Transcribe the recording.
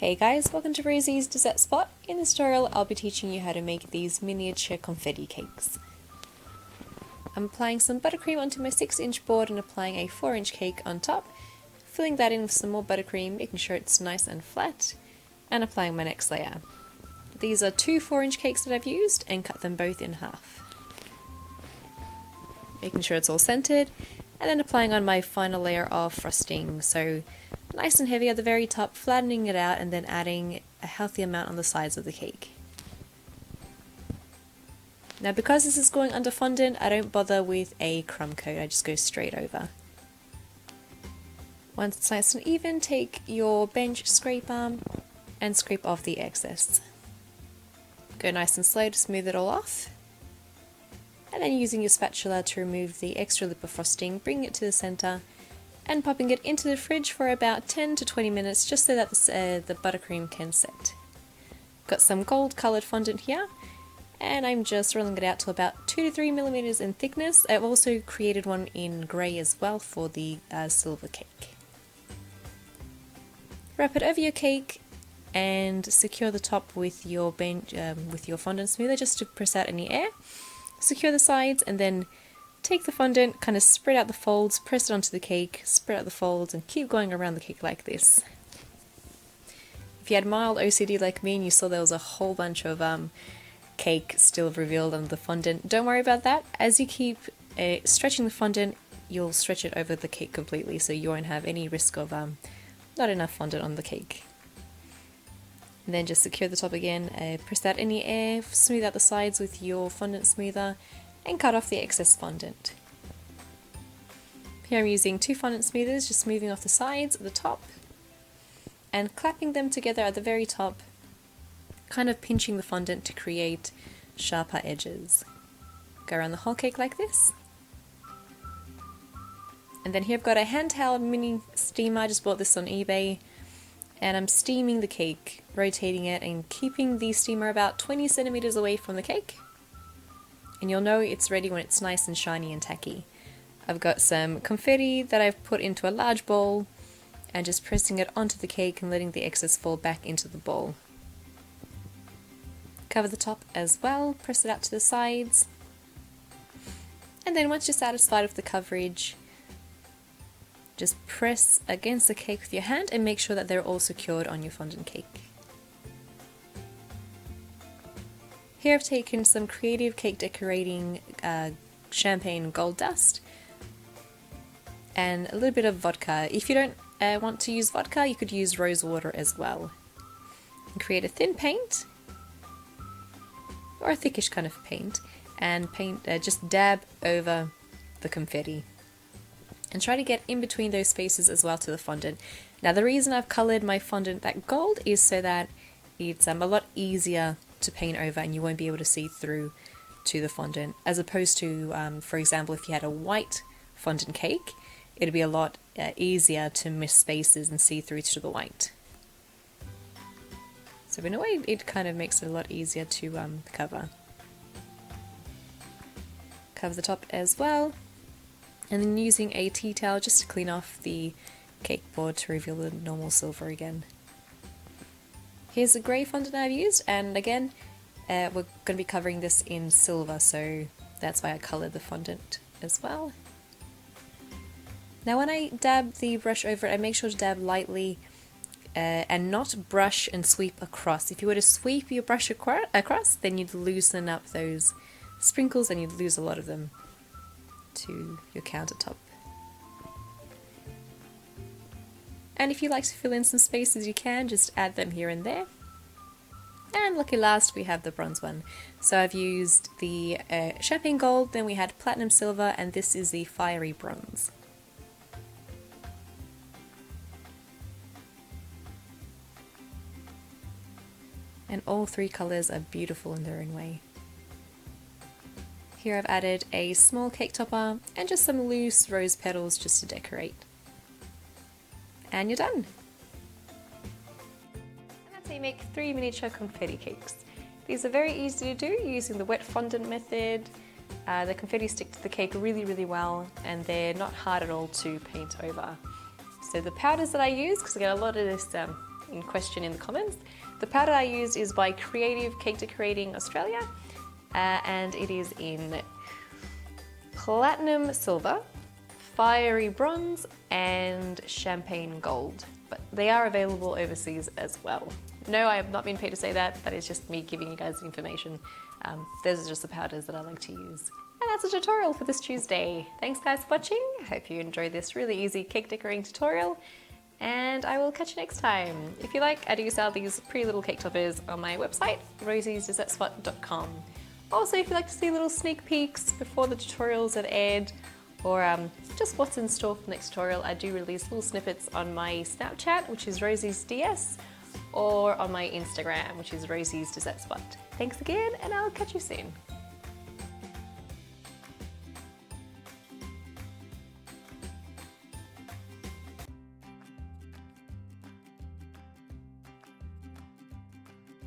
Hey guys, welcome to Rosie's Dessert Spot. In this tutorial I'll be teaching you how to make these miniature confetti cakes. I'm applying some buttercream onto my 6-inch board and applying a 4-inch cake on top, filling that in with some more buttercream, making sure it's nice and flat, and applying my next layer. These are two 4-inch cakes that I've used and cut them both in half. Making sure it's all centered, and then applying on my final layer of frosting, so nice and heavy at the very top, flattening it out and then adding a healthy amount on the sides of the cake. Now because this is going under fondant, I don't bother with a crumb coat, I just go straight over. Once it's nice and even, take your bench scraper and scrape off the excess. Go nice and slow to smooth it all off. And then using your spatula to remove the extra lip of frosting, bring it to the center and popping it into the fridge for about 10 to 20 minutes just so that the buttercream can set. Got some gold coloured fondant here and I'm just rolling it out to about 2 to 3 millimeters in thickness. I've also created one in grey as well for the silver cake. Wrap it over your cake and secure the top with your fondant smoother just to press out any air. Secure the sides and then take the fondant, kind of spread out the folds, press it onto the cake, spread out the folds and keep going around the cake like this. If you had mild OCD like me and you saw there was a whole bunch of cake still revealed under the fondant, don't worry about that. As you keep stretching the fondant, you'll stretch it over the cake completely so you won't have any risk of not enough fondant on the cake. And then just secure the top again, press out any air, smooth out the sides with your fondant smoother and cut off the excess fondant. Here I'm using 2 fondant smoothers, just smoothing off the sides at the top and clapping them together at the very top, kind of pinching the fondant to create sharper edges. Go around the whole cake like this. And then here I've got a handheld mini steamer, I just bought this on eBay. And I'm steaming the cake, rotating it and keeping the steamer about 20 centimeters away from the cake. And you'll know it's ready when it's nice and shiny and tacky. I've got some confetti that I've put into a large bowl and just pressing it onto the cake and letting the excess fall back into the bowl. Cover the top as well, press it out to the sides. And then once you're satisfied with the coverage, just press against the cake with your hand and make sure that they're all secured on your fondant cake. Here I've taken some creative cake decorating champagne gold dust and a little bit of vodka. If you don't want to use vodka, you could use rosewater as well. And create a thin paint or a thickish kind of paint and just dab over the confetti. And try to get in between those spaces as well to the fondant. Now the reason I've coloured my fondant that gold is so that it's a lot easier to paint over and you won't be able to see through to the fondant. As opposed to, for example, if you had a white fondant cake, it'd be a lot easier to miss spaces and see through to the white. So in a way it kind of makes it a lot easier to cover. Cover the top as well. And then using a tea towel just to clean off the cake board to reveal the normal silver again. Here's the grey fondant I've used, and again we're going to be covering this in silver, so that's why I coloured the fondant as well. Now when I dab the brush over it, I make sure to dab lightly and not brush and sweep across. If you were to sweep your brush across, then you'd loosen up those sprinkles and you'd lose a lot of them to your countertop. And if you like to fill in some spaces, you can just add them here and there. And lucky last we have the bronze one. So I've used the champagne gold, then we had platinum silver, and this is the fiery bronze. And all 3 colours are beautiful in their own way. Here I've added a small cake topper and just some loose rose petals just to decorate. And you're done! And that's how you make 3 miniature confetti cakes. These are very easy to do using the wet fondant method. The confetti stick to the cake really well and they're not hard at all to paint over. So the powders that I use, because I get a lot of this in question in the comments. The powder I used is by Creative Cake Decorating Australia, and it is in platinum silver, fiery bronze, and champagne gold. But they are available overseas as well. No, I have not been paid to say that. That is just me giving you guys the information. Those are just the powders that I like to use. And that's a tutorial for this Tuesday. Thanks guys for watching. I hope you enjoyed this really easy cake decorating tutorial. And I will catch you next time. If you like, I do sell these pretty little cake toppers on my website, rosiesdessertspot.com. Also, if you'd like to see little sneak peeks before the tutorials are aired, or just what's in store for the next tutorial, I do release little snippets on my Snapchat, which is rosiesds, or on my Instagram, which is rosiesdessertspot. Thanks again, and I'll catch you soon.